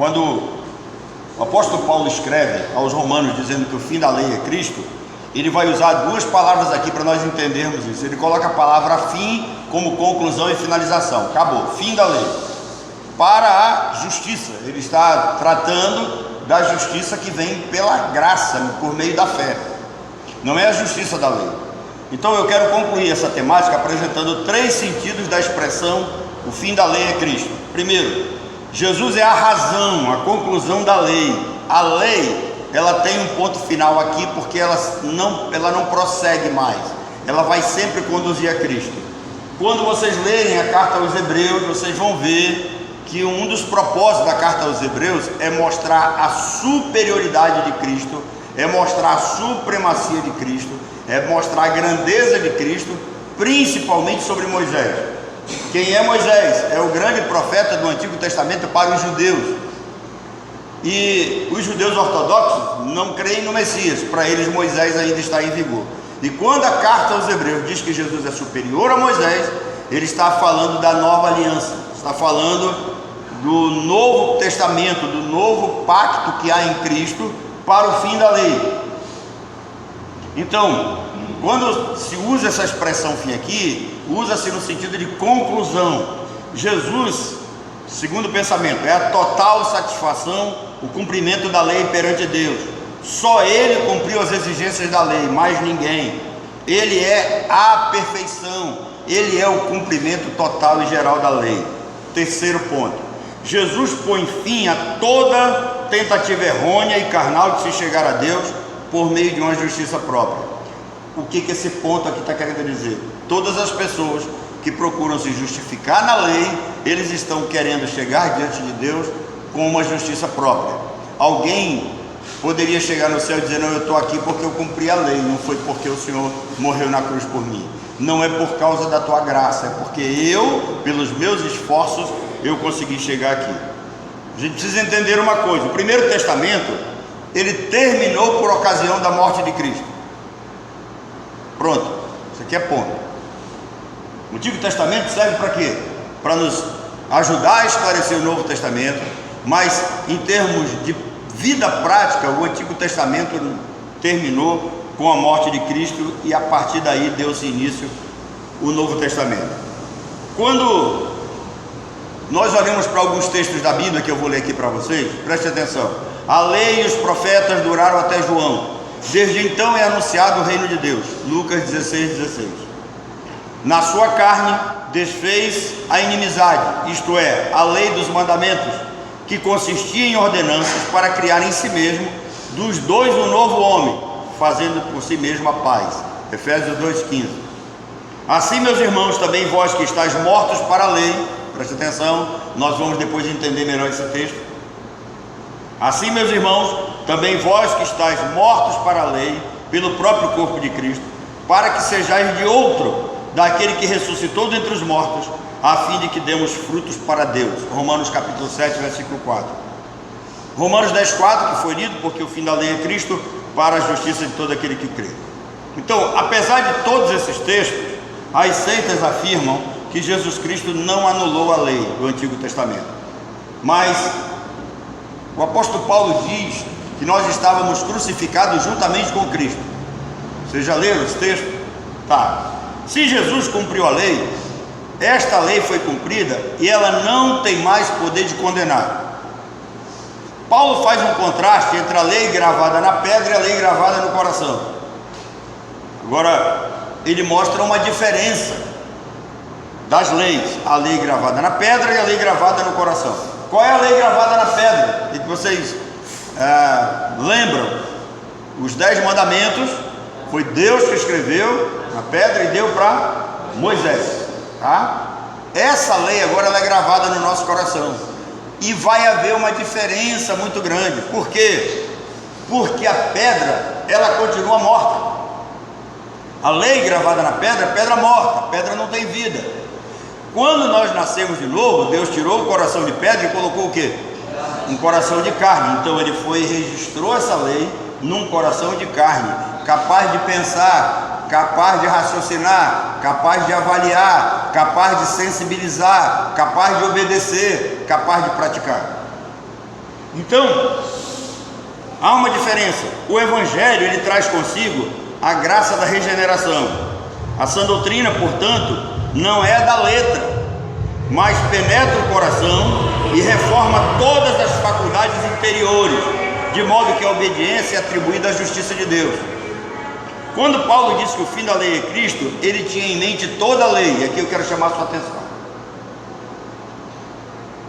quando o apóstolo Paulo escreve aos Romanos dizendo que o fim da lei é Cristo, ele vai usar duas palavras aqui para nós entendermos isso. Ele coloca a palavra fim como conclusão e finalização. Acabou, fim da lei. Para a justiça, ele está tratando da justiça que vem pela graça, por meio da fé. Não é a justiça da lei. Então eu quero concluir essa temática apresentando três sentidos da expressão o fim da lei é Cristo. Primeiro, Jesus é a razão, a conclusão da lei. A lei, ela tem um ponto final aqui porque ela não prossegue mais. Ela vai sempre conduzir a Cristo. Quando vocês lerem a carta aos Hebreus, vocês vão ver que um dos propósitos da carta aos Hebreus é mostrar a superioridade de Cristo, é mostrar a supremacia de Cristo, é mostrar a grandeza de Cristo, principalmente sobre Moisés. Quem é Moisés? É o grande profeta do Antigo Testamento para os judeus. E os judeus ortodoxos não creem no Messias, para eles Moisés ainda está em vigor. E quando a carta aos Hebreus diz que Jesus é superior a Moisés, ele está falando da nova aliança, está falando do Novo Testamento, do novo pacto que há em Cristo para o fim da lei. Então, quando se usa essa expressão fim aqui, usa-se no sentido de conclusão. Jesus, segundo o pensamento, é a total satisfação, o cumprimento da lei perante Deus. Só Ele cumpriu as exigências da lei, mais ninguém. Ele é a perfeição, Ele é o cumprimento total e geral da lei. Terceiro ponto, Jesus põe fim a toda tentativa errônea e carnal de se chegar a Deus por meio de uma justiça própria. O que esse ponto aqui está querendo dizer? Todas as pessoas que procuram se justificar na lei, eles estão querendo chegar diante de Deus com uma justiça própria. Alguém poderia chegar no céu e dizer: não, eu estou aqui porque eu cumpri a lei, não foi porque o Senhor morreu na cruz por mim. Não é por causa da tua graça, é porque eu, pelos meus esforços, eu consegui chegar aqui. A gente precisa entender uma coisa: o Primeiro Testamento, ele terminou por ocasião da morte de Cristo. Pronto, isso aqui é ponto. O Antigo Testamento serve para quê? Para nos ajudar a esclarecer o Novo Testamento, mas em termos de vida prática, o Antigo Testamento terminou com a morte de Cristo e a partir daí deu-se início o Novo Testamento. Quando nós olhamos para alguns textos da Bíblia que eu vou ler aqui para vocês, preste atenção. A lei e os profetas duraram até João. Desde então é anunciado o reino de Deus. Lucas 16:16. Na sua carne desfez a inimizade, isto é, a lei dos mandamentos, que consistia em ordenanças para criar em si mesmo dos dois um novo homem, fazendo por si mesmo a paz. Efésios 2:15. Assim, meus irmãos, também vós que estáis mortos para a lei, preste atenção, nós vamos depois entender melhor esse texto. Assim, meus irmãos, também vós que estáis mortos para a lei, pelo próprio corpo de Cristo, para que sejais de outro, daquele que ressuscitou dentre os mortos, a fim de que demos frutos para Deus. Romanos capítulo 7, versículo 4. Romanos 10:4, que foi lido, porque o fim da lei é Cristo, para a justiça de todo aquele que crê. Então, apesar de todos esses textos, as seitas afirmam que Jesus Cristo não anulou a lei do Antigo Testamento. Mas o apóstolo Paulo diz que nós estávamos crucificados juntamente com Cristo. Vocês já leram esse texto? Tá. Se Jesus cumpriu a lei, esta lei foi cumprida e ela não tem mais poder de condenar. Paulo faz um contraste entre a lei gravada na pedra e a lei gravada no coração. Agora, ele mostra uma diferença das leis, a lei gravada na pedra e a lei gravada no coração. Qual é a lei gravada na pedra? E que vocês lembram? Os 10 mandamentos, foi Deus que escreveu na pedra e deu para Moisés, tá? Essa lei agora ela é gravada no nosso coração. E vai haver uma diferença muito grande. Por quê? Porque a pedra, ela continua morta. A lei gravada na pedra é pedra morta, a pedra não tem vida. Quando nós nascemos de novo, Deus tirou o coração de pedra e colocou o quê? Um coração de carne. Então ele foi e registrou essa lei num coração de carne, capaz de pensar, capaz de raciocinar, capaz de avaliar, capaz de sensibilizar, capaz de obedecer, capaz de praticar. Então, há uma diferença. O Evangelho, ele traz consigo a graça da regeneração. A sã doutrina, portanto, não é da letra, mas penetra o coração e reforma todas as faculdades interiores, de modo que a obediência é atribuída à justiça de Deus. Quando Paulo disse que o fim da lei é Cristo, ele tinha em mente toda a lei, e aqui eu quero chamar a sua atenção.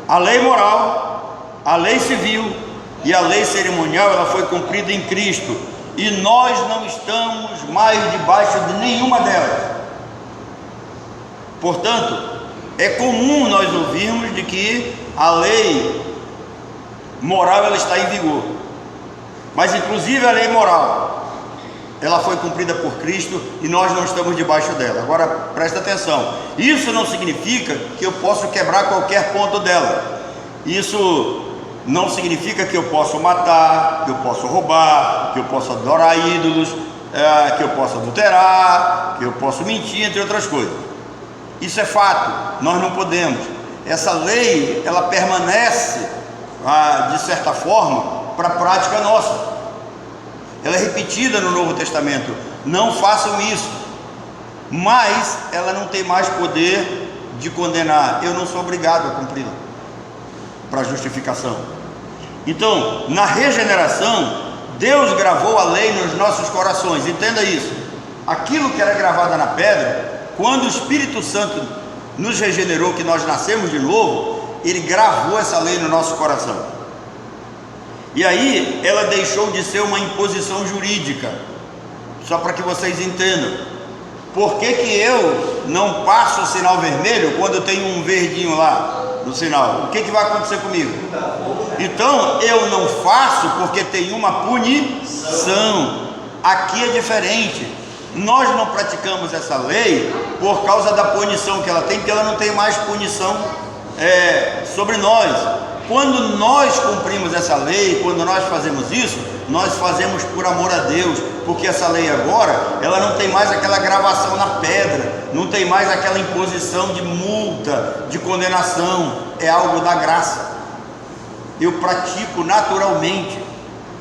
A lei moral, a lei civil e a lei cerimonial, ela foi cumprida em Cristo, e nós não estamos mais debaixo de nenhuma delas. Portanto, é comum nós ouvirmos de que a lei moral ela está em vigor, mas inclusive a lei moral ela foi cumprida por Cristo e nós não estamos debaixo dela. Agora presta atenção, isso não significa que eu posso quebrar qualquer ponto dela. Isso não significa que eu posso matar, que eu posso roubar, que eu posso adorar ídolos, que eu posso adulterar, que eu posso mentir, entre outras coisas. Isso é fato, nós não podemos. Essa lei, ela permanece, de certa forma, para a prática nossa. Ela é repetida no Novo Testamento, não façam isso, mas ela não tem mais poder de condenar. Eu não sou obrigado a cumpri-la para justificação. Então, na regeneração, Deus gravou a lei nos nossos corações. Entenda isso. Aquilo que era gravado na pedra, quando o Espírito Santo nos regenerou, que nós nascemos de novo, Ele gravou essa lei no nosso coração. E aí ela deixou de ser uma imposição jurídica. Só para que vocês entendam. Por que que eu não passo o sinal vermelho quando eu tenho um verdinho lá no sinal? O que que vai acontecer comigo? Então eu não faço porque tem uma punição. Aqui é diferente. Nós não praticamos essa lei por causa da punição que ela tem, porque ela não tem mais punição sobre nós. Quando nós cumprimos essa lei, quando nós fazemos isso, nós fazemos por amor a Deus, porque essa lei agora, ela não tem mais aquela gravação na pedra, não tem mais aquela imposição de multa, de condenação, é algo da graça. Eu pratico naturalmente,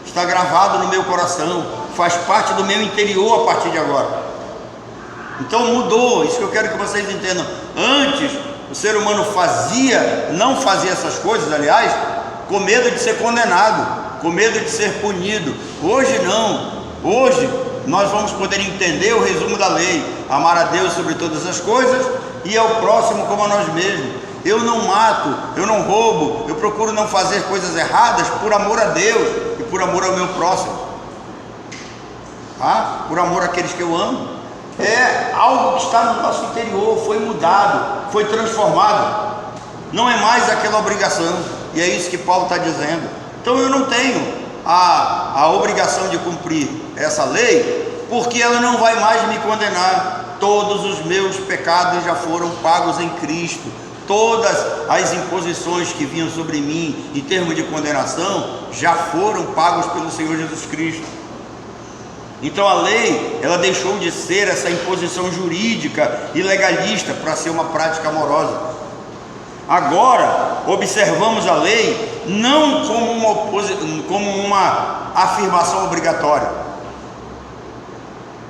está gravado no meu coração, faz parte do meu interior a partir de agora. Então mudou, isso que eu quero que vocês entendam. Antes, o ser humano não fazia essas coisas, aliás, com medo de ser condenado, com medo de ser punido. Hoje não. Hoje nós vamos poder entender o resumo da lei: amar a Deus sobre todas as coisas e ao próximo como a nós mesmos. Eu não mato, eu não roubo, eu procuro não fazer coisas erradas por amor a Deus e por amor ao meu próximo, por amor àqueles que eu amo. É algo que está no nosso interior, foi mudado, foi transformado, não é mais aquela obrigação, e é isso que Paulo está dizendo. Então eu não tenho a obrigação de cumprir essa lei, porque ela não vai mais me condenar. Todos os meus pecados já foram pagos em Cristo, todas as imposições que vinham sobre mim em termos de condenação já foram pagos pelo Senhor Jesus Cristo. Então a lei, ela deixou de ser essa imposição jurídica e legalista para ser uma prática amorosa. Agora observamos a lei não como uma afirmação obrigatória.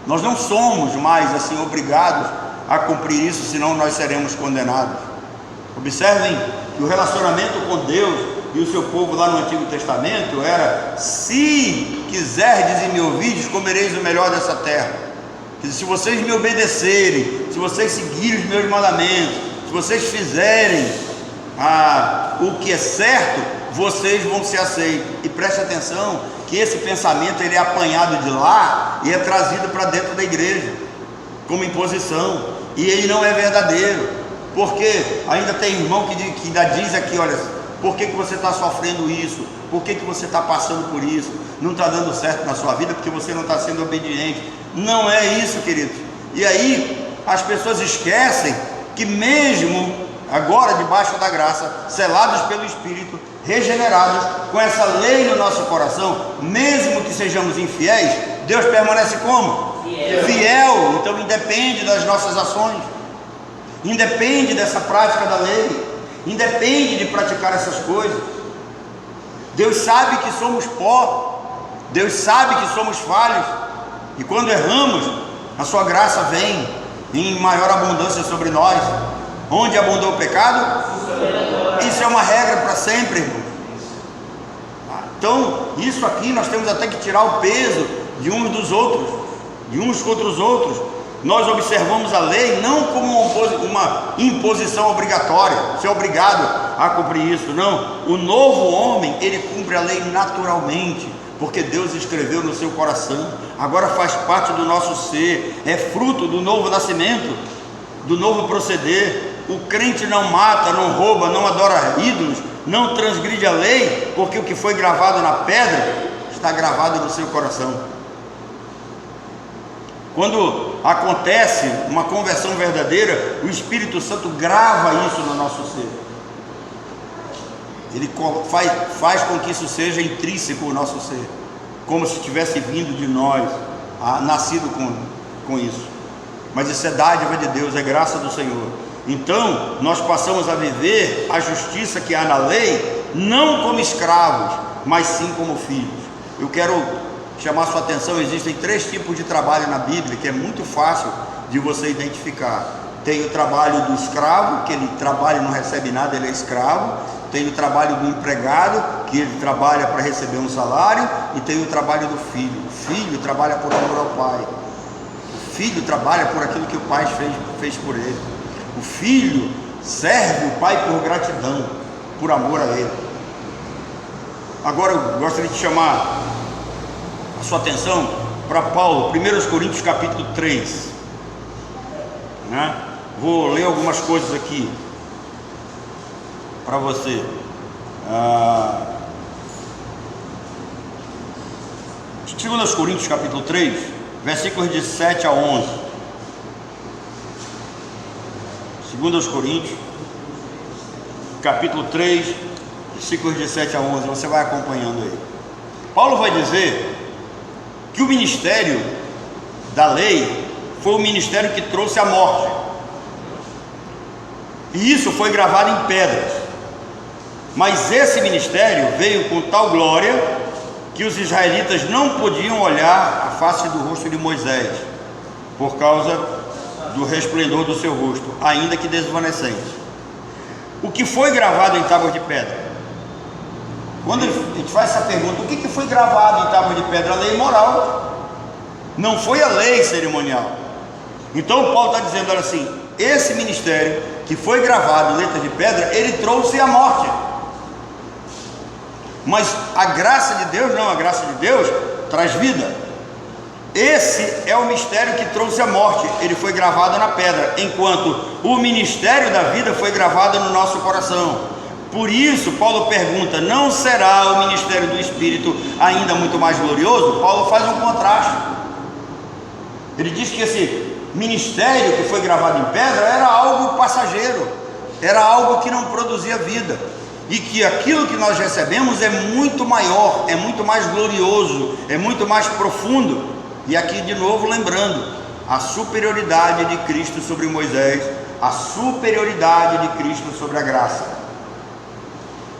Nós não somos mais assim obrigados a cumprir isso, senão nós seremos condenados. Observem que o relacionamento com Deus e o seu povo lá no Antigo Testamento era: se quiserdes e me ouvirdes, comereis o melhor dessa terra. Se vocês me obedecerem, se vocês seguirem os meus mandamentos, se vocês fizerem o que é certo, vocês vão ser aceitos. E preste atenção que esse pensamento ele é apanhado de lá e é trazido para dentro da igreja como imposição, e ele não é verdadeiro, porque ainda tem irmão que ainda diz aqui: olha, por que você está sofrendo isso? Por que você está passando por isso? Não está dando certo na sua vida porque você não está sendo obediente. Não é isso, queridos. E aí as pessoas esquecem que mesmo agora debaixo da graça, selados pelo Espírito, regenerados, com essa lei no nosso coração, mesmo que sejamos infiéis, Deus permanece como? Fiel. Então independe das nossas ações, independe dessa prática da lei, independe de praticar essas coisas. Deus sabe que somos pó, Deus sabe que somos falhos, e quando erramos, a sua graça vem em maior abundância sobre nós. Onde abundou o pecado, isso é uma regra para sempre, irmão. Então, isso aqui nós temos até que tirar o peso de uns dos outros, de uns contra os outros. Nós observamos a lei não como uma imposição obrigatória, você é obrigado a cumprir isso, não. O novo homem, ele cumpre a lei naturalmente, porque Deus escreveu no seu coração, agora faz parte do nosso ser, é fruto do novo nascimento, do novo proceder. O crente não mata, não rouba, não adora ídolos, não transgride a lei, porque o que foi gravado na pedra está gravado no seu coração. Quando acontece uma conversão verdadeira, o Espírito Santo grava isso no nosso ser. Ele faz com que isso seja intrínseco ao nosso ser, como se tivesse vindo de nós, nascido com isso. Mas isso é dádiva de Deus, é graça do Senhor. Então nós passamos a viver a justiça que há na lei, não como escravos, mas sim como filhos. Eu quero chamar sua atenção, existem 3 tipos de trabalho na Bíblia, que é muito fácil de você identificar. Tem o trabalho do escravo, que ele trabalha e não recebe nada, ele é escravo. Tem o trabalho do empregado, que ele trabalha para receber um salário. E tem o trabalho do filho. O filho trabalha por amor ao pai. O filho trabalha por aquilo que o pai fez por ele. O filho serve o pai por gratidão, por amor a ele. Agora eu gostaria de chamar a sua atenção para Paulo, 1 Coríntios capítulo 3, né? Vou ler algumas coisas aqui para você. 2 Coríntios capítulo 3, versículos de 7 a 11. 2 Coríntios capítulo 3, versículos de 7 a 11, você vai acompanhando aí. Paulo vai dizer que o ministério da lei foi o ministério que trouxe a morte, e isso foi gravado em pedras. Mas esse ministério veio com tal glória que os israelitas não podiam olhar a face do rosto de Moisés, por causa do resplendor do seu rosto, ainda que desvanecente. O que foi gravado em tábuas de pedra? Quando a gente faz essa pergunta, o que foi gravado em tábuas de pedra? A lei moral, não foi a lei cerimonial. Então Paulo está dizendo, olha assim, esse ministério que foi gravado em letras de pedra, ele trouxe a morte. Mas a graça de Deus não, a graça de Deus traz vida. Esse é o mistério que trouxe a morte, ele foi gravado na pedra, enquanto o ministério da vida foi gravado no nosso coração. Por isso Paulo pergunta, não será o ministério do Espírito ainda muito mais glorioso? Paulo faz um contraste. Ele diz que esse ministério que foi gravado em pedra era algo passageiro, era algo que não produzia vida, e que aquilo que nós recebemos é muito maior, é muito mais glorioso, é muito mais profundo. E aqui de novo lembrando a superioridade de Cristo sobre Moisés, a superioridade de Cristo sobre a graça.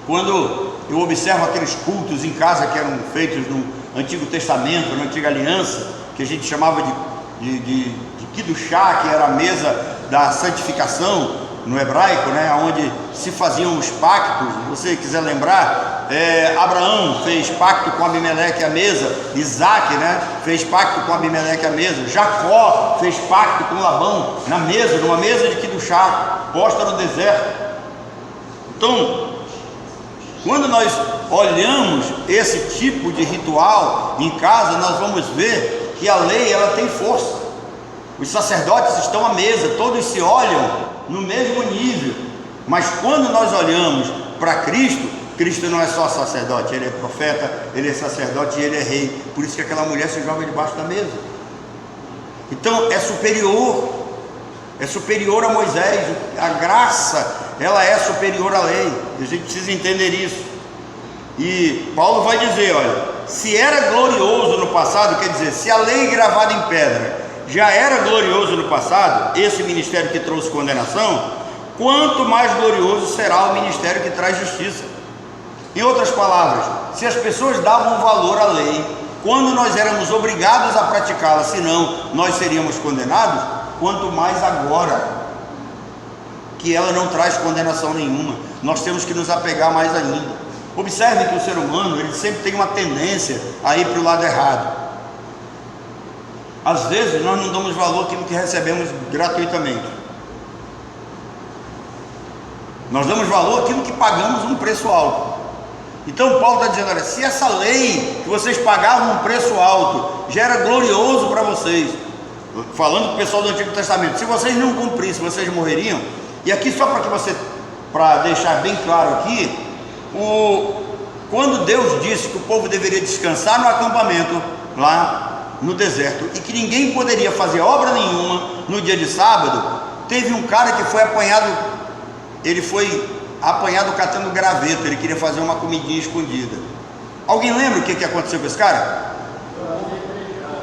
Quando eu observo aqueles cultos em casa que eram feitos no Antigo Testamento, na Antiga Aliança, que a gente chamava de Kiddushá, que era a mesa da santificação no hebraico, né, onde se faziam os pactos. Se você quiser lembrar, Abraão fez pacto com Abimeleque à mesa, Isaac, né, fez pacto com Abimeleque à mesa, Jacó fez pacto com Labão na mesa, numa mesa de Kiddushá, posta no deserto. Então, quando nós olhamos esse tipo de ritual em casa, nós vamos ver que a lei, ela tem força. Os sacerdotes estão à mesa, todos se olham no mesmo nível. Mas quando nós olhamos para Cristo, Cristo não é só sacerdote, ele é profeta, ele é sacerdote e ele é rei. Por isso que aquela mulher se joga debaixo da mesa. Então é superior a Moisés. A graça, ela é superior à lei. A gente precisa entender isso. E Paulo vai dizer, olha, se era glorioso no passado, quer dizer, se a lei gravada em pedra já era glorioso no passado, esse ministério que trouxe condenação, quanto mais glorioso será o ministério que traz justiça. Em outras palavras, se as pessoas davam valor à lei quando nós éramos obrigados a praticá-la, senão nós seríamos condenados, quanto mais agora que ela não traz condenação nenhuma, nós temos que nos apegar mais ainda. Observe que o ser humano, ele sempre tem uma tendência a ir para o lado errado. Às vezes nós não damos valor àquilo que recebemos gratuitamente. Nós damos valor àquilo que pagamos um preço alto. Então Paulo está dizendo, olha, se essa lei que vocês pagavam um preço alto já era glorioso para vocês, falando para o pessoal do Antigo Testamento, se vocês não cumprissem, vocês morreriam. E aqui só para deixar bem claro aqui, quando Deus disse que o povo deveria descansar no acampamento, lá no deserto, e que ninguém poderia fazer obra nenhuma no dia de sábado, teve um cara que foi apanhado, ele foi apanhado catando graveto, ele queria fazer uma comidinha escondida. Alguém lembra o que aconteceu com esse cara?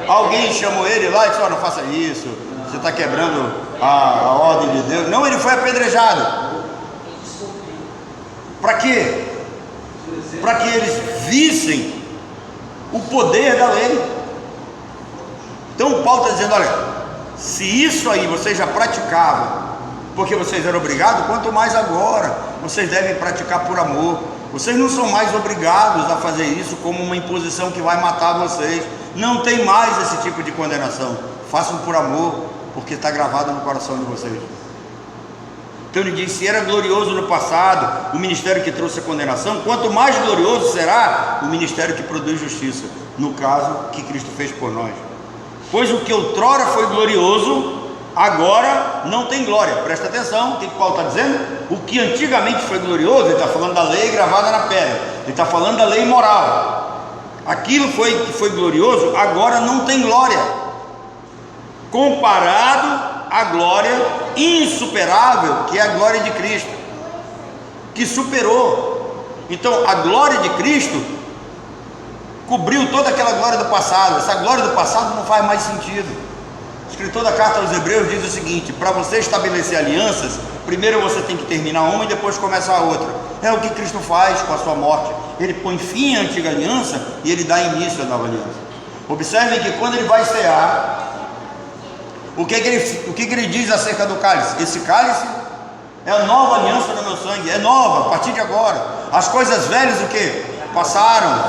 Alguém chamou ele lá e disse, não faça isso, você está quebrando a ordem de Deus. Não, ele foi apedrejado. Para quê? Para que eles vissem o poder da lei. Então Paulo está dizendo, olha, se isso aí vocês já praticavam porque vocês eram obrigados, quanto mais agora vocês devem praticar por amor. Vocês não são mais obrigados a fazer isso como uma imposição que vai matar vocês. Não tem mais esse tipo de condenação. Façam por amor, porque está gravado no coração de vocês. Então ele diz, se era glorioso no passado o ministério que trouxe a condenação, quanto mais glorioso será o ministério que produz justiça, no caso que Cristo fez por nós. Pois o que outrora foi glorioso, agora não tem glória. Presta atenção, o que Paulo está dizendo? O que antigamente foi glorioso, ele está falando da lei gravada na pedra, ele está falando da lei moral. Aquilo que foi glorioso, agora não tem glória, comparado à glória insuperável, que é a glória de Cristo, que superou. Então a glória de Cristo cobriu toda aquela glória do passado. Essa glória do passado não faz mais sentido. O escritor da carta aos Hebreus diz o seguinte: para você estabelecer alianças, primeiro você tem que terminar uma e depois começar a outra. É o que Cristo faz com a sua morte. Ele põe fim à antiga aliança e ele dá início à nova aliança. Observem que quando ele vai cear, o que ele diz acerca do cálice? Esse cálice é a nova aliança no meu sangue, é nova, a partir de agora. As coisas velhas o que? Passaram,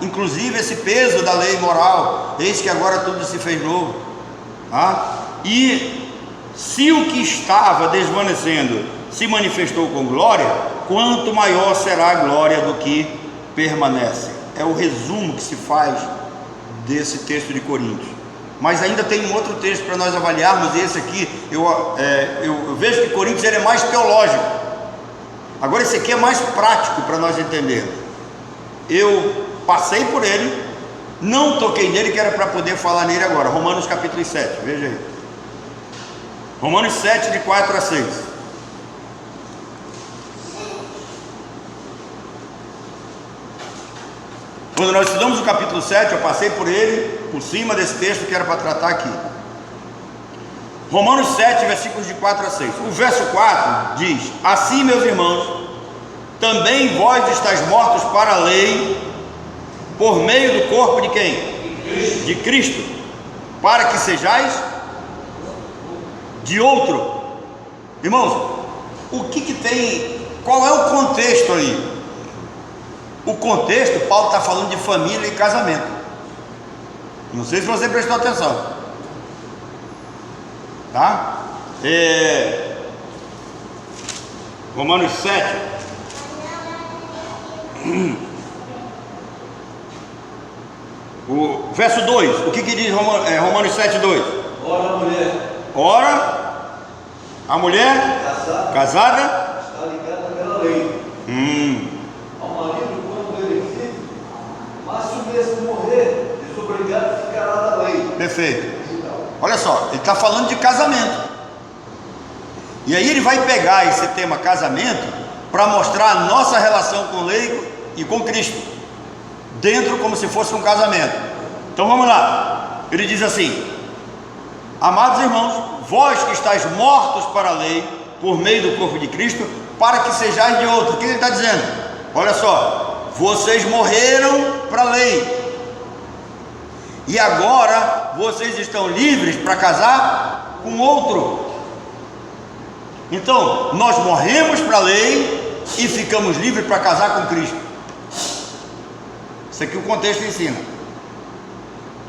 inclusive esse peso da lei moral, eis que agora tudo se fez novo. E se o que estava desvanecendo se manifestou com glória, quanto maior será a glória do que permanece. É o resumo que se faz desse texto de Coríntios. Mas ainda tem um outro texto para nós avaliarmos, e esse aqui eu vejo que Coríntios ele é mais teológico. Agora esse aqui é mais prático para nós entendermos. Eu passei por ele, não toquei nele, que era para poder falar nele agora. Romanos capítulo 7, veja aí. Romanos 7, de 4 a 6. Quando nós estudamos o capítulo 7, eu passei por ele, por cima desse texto que era para tratar aqui. Romanos 7, versículos de 4 a 6. O verso 4 diz: assim, meus irmãos, também vós estáis mortos para a lei, por meio do corpo de quem? De Cristo, para que sejais de outro. Irmãos, o que tem, qual é o contexto aí? O contexto, Paulo está falando de família e casamento. Não sei se você prestou atenção, tá? Romanos 7. O verso 2, o que diz Romanos 7, 2? Ora, a mulher. Ora, a mulher casada está ligada pela lei ao marido quando ele é filho, mas se o mesmo morrer, desobrigado ficará da lei. Perfeito. Olha só, ele está falando de casamento. E aí ele vai pegar esse tema casamento para mostrar a nossa relação com lei e com Cristo, dentro como se fosse um casamento. Então vamos lá. Ele diz assim: amados irmãos, vós que estáis mortos para a lei, por meio do corpo de Cristo, para que sejais de outro. O que ele está dizendo? Olha só, vocês morreram para a lei, e agora vocês estão livres para casar com outro. Então, nós morremos para a lei e ficamos livres para casar com Cristo. Isso aqui o contexto ensina,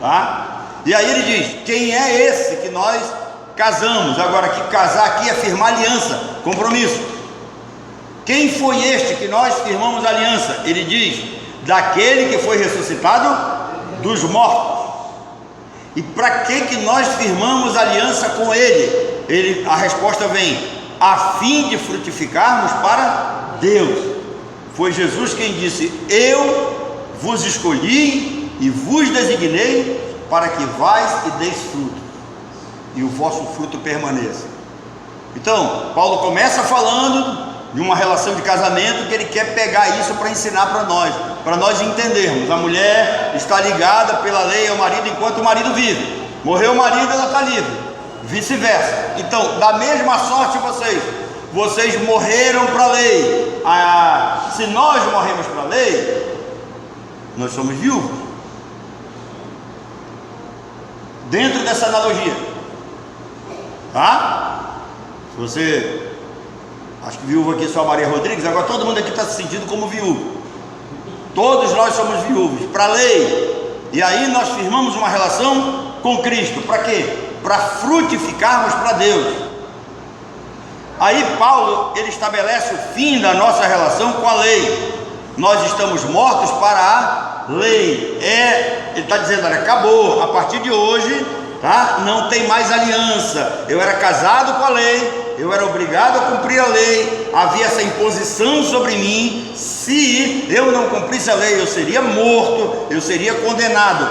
tá? E aí ele diz: quem é esse que nós casamos? Agora, que casar aqui é firmar aliança, compromisso. Quem foi este que nós firmamos aliança? Ele diz: daquele que foi ressuscitado dos mortos. E para que nós firmamos aliança com ele? A resposta vem: a fim de frutificarmos para Deus. Foi Jesus quem disse: eu vos escolhi e vos designei para que vais e deis fruto, e o vosso fruto permaneça. Então, Paulo começa falando de uma relação de casamento, que ele quer pegar isso para ensinar para nós entendermos. A mulher está ligada pela lei ao marido enquanto o marido vive. Morreu o marido, ela está livre, vice-versa. Então, da mesma sorte vocês morreram para a lei. Se nós morremos para a lei, nós somos viúvos. Dentro dessa analogia, tá? Se você, acho que viúva aqui é só a Maria Rodrigues, agora todo mundo aqui está se sentindo como viúvo. Todos nós somos viúvos para a lei. E aí nós firmamos uma relação com Cristo. Para quê? Para frutificarmos para Deus. Aí Paulo, ele estabelece o fim da nossa relação com a lei. Nós estamos mortos para a lei. Ele está dizendo: olha, acabou, a partir de hoje, tá? Não tem mais aliança. Eu era casado com a lei, eu era obrigado a cumprir a lei, havia essa imposição sobre mim. Se eu não cumprisse a lei, eu seria morto, eu seria condenado,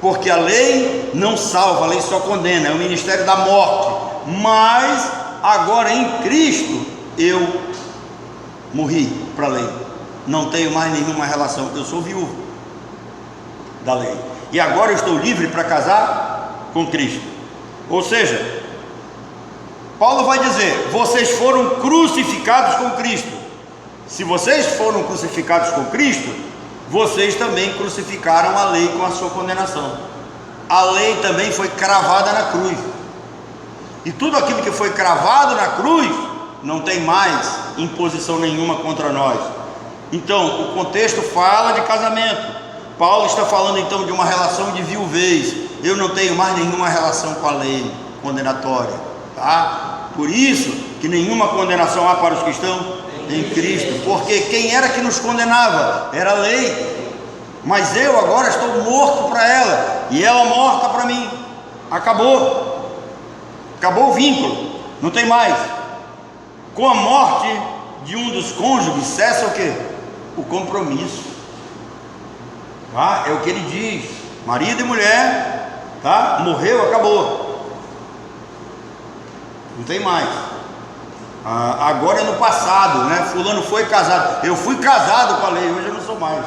porque a lei não salva, a lei só condena, é o ministério da morte. Mas agora em Cristo eu morri para a lei, não tenho mais nenhuma relação, eu sou viúvo da lei, e agora eu estou livre para casar com Cristo. Ou seja, Paulo vai dizer: vocês foram crucificados com Cristo. Se vocês foram crucificados com Cristo, vocês também crucificaram a lei com a sua condenação. A lei também foi cravada na cruz, e tudo aquilo que foi cravado na cruz não tem mais imposição nenhuma contra nós. Então, o contexto fala de casamento. Paulo está falando então de uma relação de viuvez. Eu não tenho mais nenhuma relação com a lei condenatória, tá? Por isso que nenhuma condenação há para os que estão em Cristo, porque quem era que nos condenava? Era a lei, mas eu agora estou morto para ela, e ela morta para mim. Acabou o vínculo, não tem mais. Com a morte de um dos cônjuges cessa o quê? O compromisso, tá? É o que ele diz: marido e mulher, tá? Morreu, acabou, não tem mais. Agora é no passado, né? Fulano foi casado, eu fui casado com a lei, hoje eu não sou mais.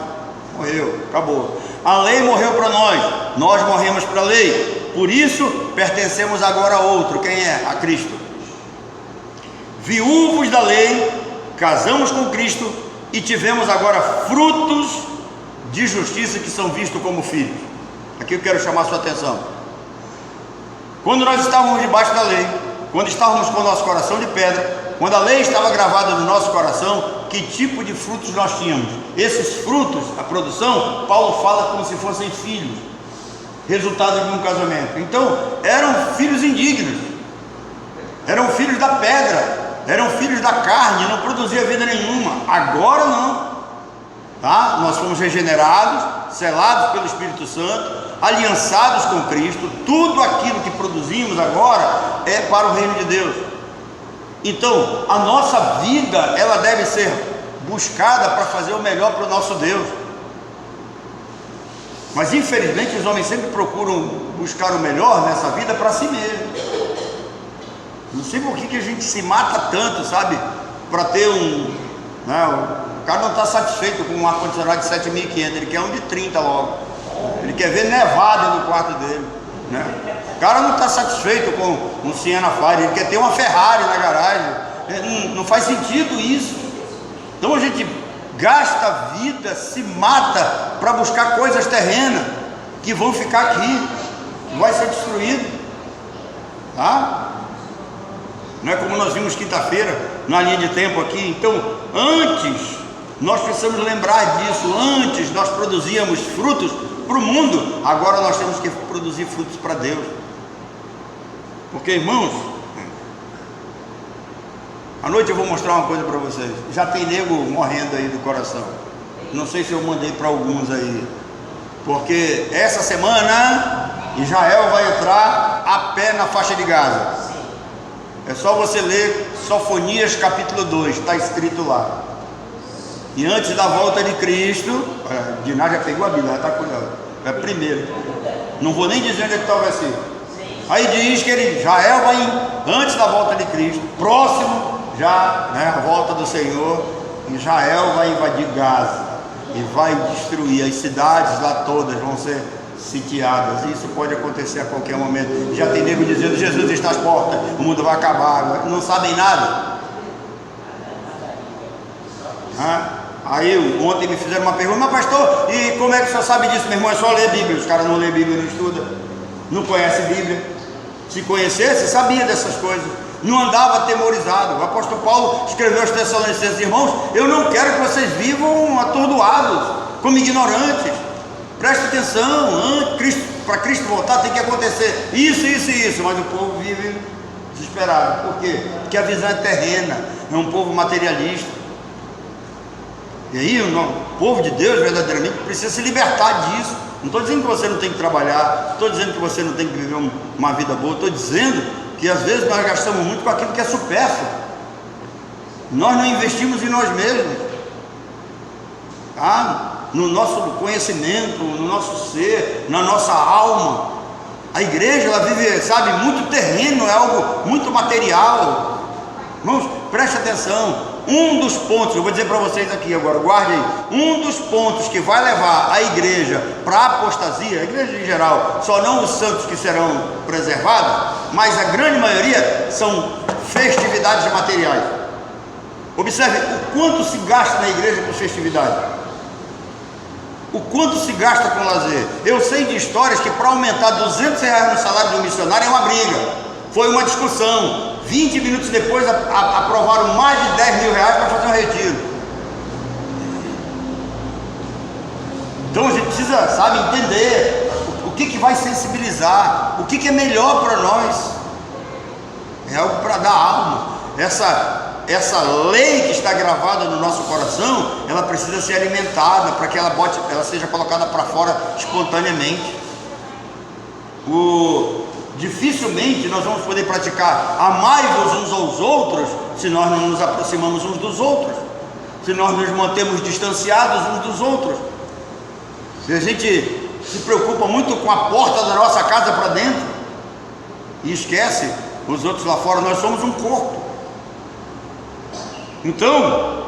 Morreu, acabou. A lei morreu para nós morremos para a lei, por isso pertencemos agora a outro. Quem é? A Cristo. Viúvos da lei, casamos com Cristo e tivemos agora frutos de justiça que são vistos como filhos. Aqui eu quero chamar a sua atenção. Quando nós estávamos debaixo da lei, quando estávamos com o nosso coração de pedra, quando a lei estava gravada no nosso coração, que tipo de frutos nós tínhamos? Esses frutos, a produção, Paulo fala como se fossem filhos, resultado de um casamento. Então, eram filhos indignos, eram filhos da pedra, eram filhos da carne, não produzia vida nenhuma. Agora não, tá? Nós fomos regenerados, selados pelo Espírito Santo, aliançados com Cristo. Tudo aquilo que produzimos agora é para o reino de Deus. Então, a nossa vida, ela deve ser buscada para fazer o melhor para o nosso Deus. Mas infelizmente os homens sempre procuram buscar o melhor nessa vida para si mesmo. Não sei por que a gente se mata tanto, sabe? Para ter o cara não está satisfeito com um ar-condicionado de 7.500, ele quer um de 30 logo. Ele quer ver nevado no quarto dele, né? O cara não está satisfeito com um Siena Fire, ele quer ter uma Ferrari na garagem. Não faz sentido isso. Então a gente gasta vida, se mata para buscar coisas terrenas que vão ficar aqui, vai ser destruído, tá? Não é como nós vimos quinta-feira na linha de tempo aqui. Então, antes nós precisamos lembrar disso. Antes nós produzíamos frutos para o mundo, agora nós temos que produzir frutos para Deus. Porque, irmãos, à noite eu vou mostrar uma coisa para vocês. Já tem nego morrendo aí do coração. Não sei se eu mandei para alguns aí, porque essa semana Israel vai entrar a pé na faixa de Gaza. É só você ler Sofonias capítulo 2, está escrito lá. E antes da volta de Cristo, Diná já pegou a Bíblia, está curiosa. É primeiro. Não vou nem dizer onde é que está o versículo. Aí diz que Israel vai, antes da volta de Cristo, próximo já, né, a volta do Senhor, Israel vai invadir Gaza e vai destruir as cidades lá todas, vão ser sitiadas. Isso pode acontecer a qualquer momento. Já tem nego dizendo: Jesus está às portas, o mundo vai acabar. Não sabem nada. Aí ontem me fizeram uma pergunta: mas pastor, e como é que o senhor sabe disso? Meu irmão, é só ler Bíblia. Os caras não lêem Bíblia, não estudam, não conhecem Bíblia. Se conhecesse, sabia dessas coisas, não andava atemorizado. O apóstolo Paulo escreveu aos Tessalonicenses: irmãos, eu não quero que vocês vivam atordoados, como ignorantes. Preste atenção, para Cristo voltar tem que acontecer isso, isso e isso. Mas o povo vive desesperado. Por quê? Porque a visão é terrena, é um povo materialista. E aí o povo de Deus verdadeiramente precisa se libertar disso. Não estou dizendo que você não tem que trabalhar, não estou dizendo que você não tem que viver uma vida boa. Estou dizendo que às vezes nós gastamos muito com aquilo que é supérfluo. Nós não investimos em nós mesmos, tá? No nosso conhecimento, no nosso ser, na nossa alma. A igreja, ela vive, sabe, muito terreno, é algo muito material. Irmãos, preste atenção. Um dos pontos, eu vou dizer para vocês aqui agora, guarde aí. Um dos pontos que vai levar a igreja para a apostasia, a igreja em geral, só não os santos que serão preservados, mas a grande maioria são festividades materiais. Observe o quanto se gasta na igreja com festividade. O quanto se gasta com lazer. Eu sei de histórias que para aumentar R$200 no salário de um missionário é uma briga. Foi uma discussão. 20 minutos depois aprovaram mais de R$10 mil para fazer um retiro. Então a gente precisa, sabe, entender o que vai sensibilizar, o que é melhor para nós. É algo para dar alma. Essa lei que está gravada no nosso coração, ela precisa ser alimentada para que ela seja colocada para fora espontaneamente. Dificilmente nós vamos poder praticar amai-vos uns aos outros se nós não nos aproximamos uns dos outros, se nós nos mantemos distanciados uns dos outros. Se a gente se preocupa muito com a porta da nossa casa para dentro e esquece os outros lá fora, nós somos um corpo. Então,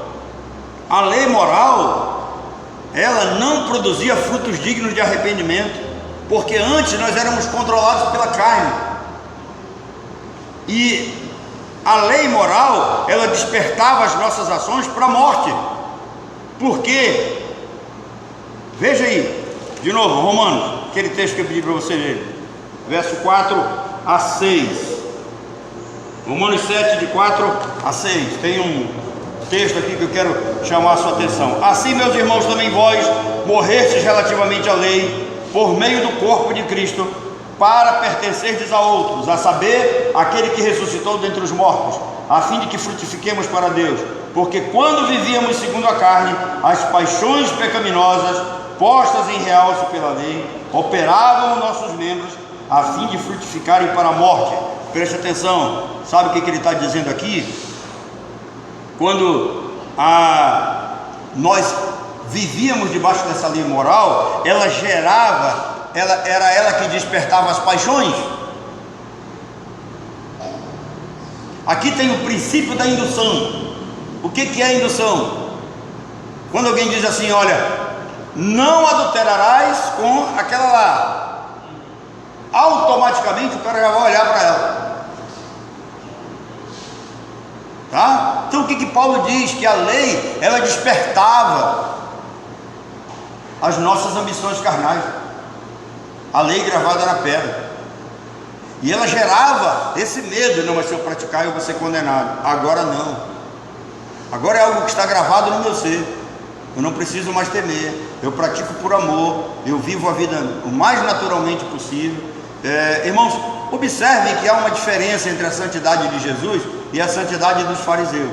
a lei moral, ela não produzia frutos dignos de arrependimento, porque antes nós éramos controlados pela carne. E a lei moral, ela despertava as nossas ações para a morte. Por quê? Veja aí, de novo, Romanos, aquele texto que eu pedi para você ler, verso 4 a 6. Romanos 7, de 4 a 6. Tem um texto aqui que eu quero chamar a sua atenção. Assim, meus irmãos, também vós morrestes relativamente à lei, por meio do corpo de Cristo, para pertencerdes a outros, a saber, aquele que ressuscitou dentre os mortos, a fim de que frutifiquemos para Deus. Porque quando vivíamos segundo a carne, as paixões pecaminosas, postas em realce pela lei, operavam os nossos membros, a fim de frutificarem para a morte. Preste atenção, sabe o que ele está dizendo aqui? Quando nós vivíamos debaixo dessa lei moral, ela era ela que despertava as paixões. Aqui tem o princípio da indução. O que é a indução? Quando alguém diz assim: olha, não adulterarás com aquela lá, automaticamente o cara já vai olhar para ela. Tá? Então o que Paulo diz? Que a lei, ela despertava as nossas ambições carnais. A lei gravada na pedra. E ela gerava esse medo: não, mas se eu praticar eu vou ser condenado. Agora não. Agora é algo que está gravado no meu ser. Eu não preciso mais temer. Eu pratico por amor. Eu vivo a vida o mais naturalmente possível. Irmãos, observem que há uma diferença entre a santidade de Jesus e a santidade dos fariseus.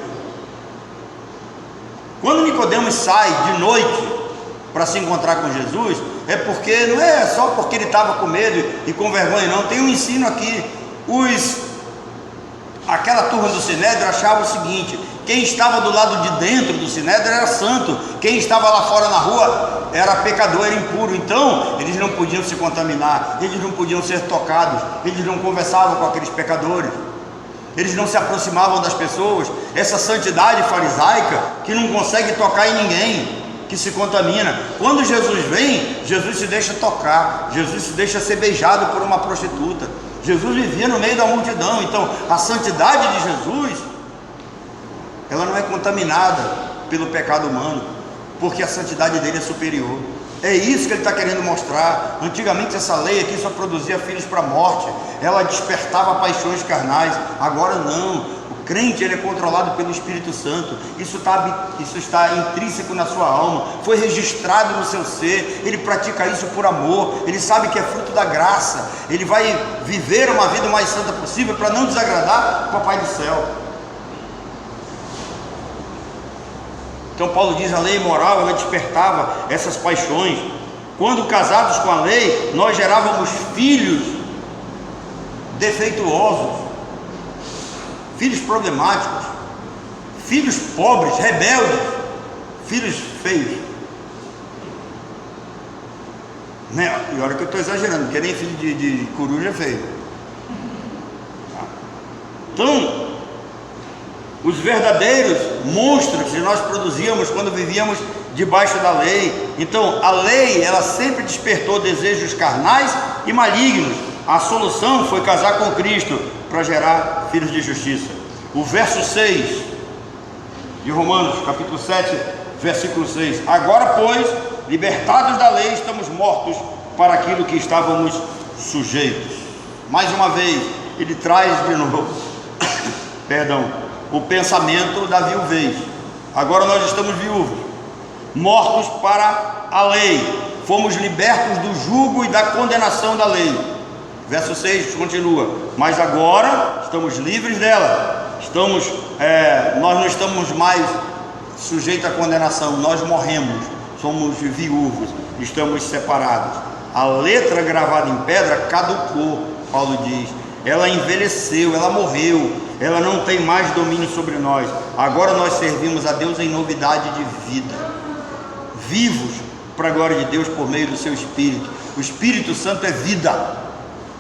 Quando Nicodemos sai de noite para se encontrar com Jesus, é porque não é só porque ele estava com medo e com vergonha, não. Tem um ensino aqui. Aquela turma do Sinédrio achava o seguinte: quem estava do lado de dentro do Sinédrio era santo, quem estava lá fora na rua era pecador, era impuro. Então eles não podiam se contaminar, eles não podiam ser tocados, eles não conversavam com aqueles pecadores, eles não se aproximavam das pessoas. Essa santidade farisaica que não consegue tocar em ninguém, que se contamina. Quando Jesus vem, Jesus se deixa tocar, Jesus se deixa ser beijado por uma prostituta. Jesus vivia no meio da multidão. Então a santidade de Jesus, ela não é contaminada pelo pecado humano, porque a santidade dele é superior. É isso que ele está querendo mostrar. Antigamente essa lei aqui só produzia filhos para a morte, ela despertava paixões carnais. Agora não. O crente, ele é controlado pelo Espírito Santo. Isso está intrínseco na sua alma, foi registrado no seu ser. Ele pratica isso por amor, ele sabe que é fruto da graça. Ele vai viver uma vida mais santa possível para não desagradar o Papai do céu. Então Paulo diz: a lei moral, ela despertava essas paixões. Quando casados com a lei, nós gerávamos filhos defeituosos, filhos problemáticos, filhos pobres, rebeldes, filhos feios, né? E olha que eu estou exagerando, porque nem filho de coruja é feio. Então, os verdadeiros monstros que nós produzíamos quando vivíamos debaixo da lei. Então a lei, ela sempre despertou desejos carnais e malignos. A solução foi casar com Cristo para gerar filhos de justiça. O verso 6 de Romanos, capítulo 7, versículo 6: agora, pois, libertados da lei, estamos mortos para aquilo que estávamos sujeitos. Mais uma vez, ele traz de novo o pensamento da viuvez. Agora nós estamos viúvos, mortos para a lei, fomos libertos do jugo e da condenação da lei. Verso 6 continua: mas agora estamos livres dela, nós não estamos mais sujeitos à condenação, nós morremos, somos viúvos, estamos separados. A letra gravada em pedra caducou, Paulo diz, ela envelheceu, ela morreu, ela não tem mais domínio sobre nós. Agora nós servimos a Deus em novidade de vida, vivos para a glória de Deus por meio do seu Espírito. O Espírito Santo é vida,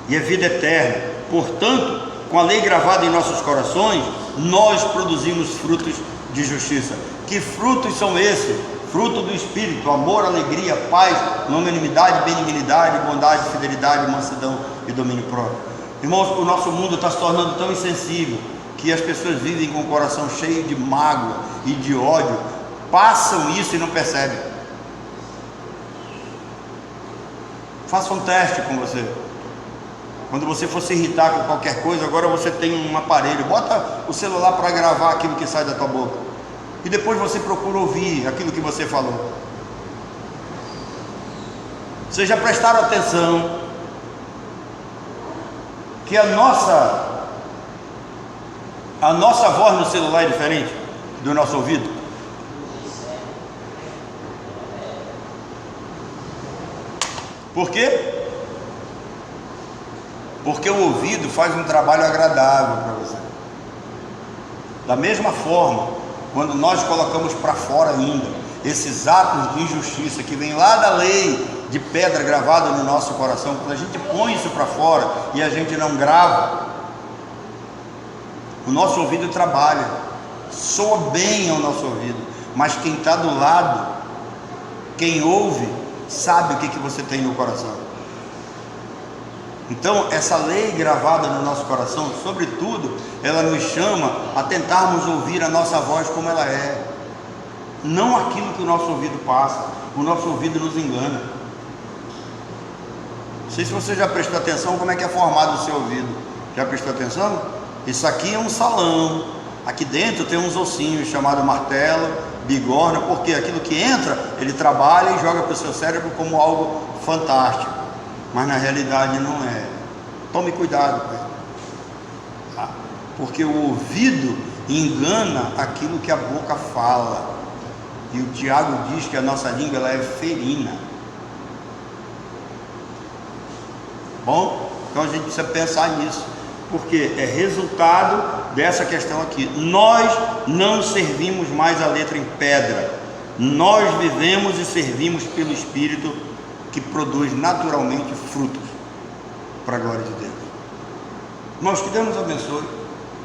e é vida eterna. Portanto, com a lei gravada em nossos corações, nós produzimos frutos de justiça. Que frutos são esses? Fruto do Espírito: amor, alegria, paz, longanimidade, benignidade, bondade, fidelidade, mansidão e domínio próprio. Irmãos, o nosso mundo está se tornando tão insensível que as pessoas vivem com o coração cheio de mágoa e de ódio, passam isso e não percebem. Faça um teste com você. Quando você for se irritar com qualquer coisa, agora você tem um aparelho, bota o celular para gravar aquilo que sai da tua boca, e depois você procura ouvir aquilo que você falou. Vocês já prestaram atenção que a nossa voz no celular é diferente do nosso ouvido? Por quê? Porque o ouvido faz um trabalho agradável para você. Da mesma forma, quando nós colocamos para fora ainda esses atos de injustiça que vem lá da lei de pedra gravada no nosso coração, quando a gente põe isso para fora e a gente não grava, o nosso ouvido trabalha, soa bem ao nosso ouvido, mas quem está do lado, quem ouve, sabe o que você tem no coração. Então, essa lei gravada no nosso coração, sobretudo, ela nos chama a tentarmos ouvir a nossa voz como ela é, não aquilo que o nosso ouvido passa. O nosso ouvido nos engana. Não sei se você já prestou atenção como é que é formado o seu ouvido. Já prestou atenção? Isso aqui é um salão. Aqui dentro tem uns ossinhos chamados martelo, bigorna, porque aquilo que entra, ele trabalha e joga para o seu cérebro como algo fantástico. Mas na realidade não é. Tome cuidado com ele. Porque o ouvido engana aquilo que a boca fala. E o Tiago diz que a nossa língua ela é ferina. Bom, então a gente precisa pensar nisso, porque é resultado dessa questão aqui. Nós não servimos mais a letra em pedra. Nós vivemos e servimos pelo Espírito, que produz naturalmente frutos para a glória de Deus. Irmãos, que Deus nos abençoe.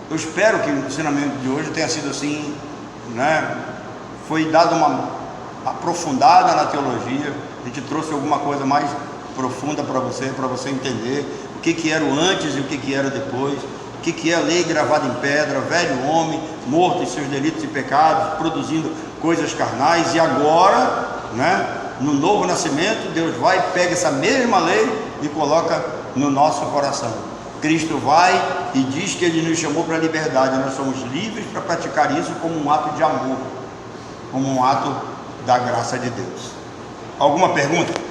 Eu espero que o ensinamento de hoje tenha sido assim, né? Foi dada uma aprofundada na teologia. A gente trouxe alguma coisa mais profunda para você entender o que era o antes e o que era depois, o que é a lei gravada em pedra, velho homem morto em seus delitos e pecados, produzindo coisas carnais, e agora, né, no novo nascimento, Deus vai, pega essa mesma lei e coloca no nosso coração. Cristo vai e diz que Ele nos chamou para a liberdade. Nós somos livres para praticar isso como um ato de amor, como um ato da graça de Deus. Alguma pergunta?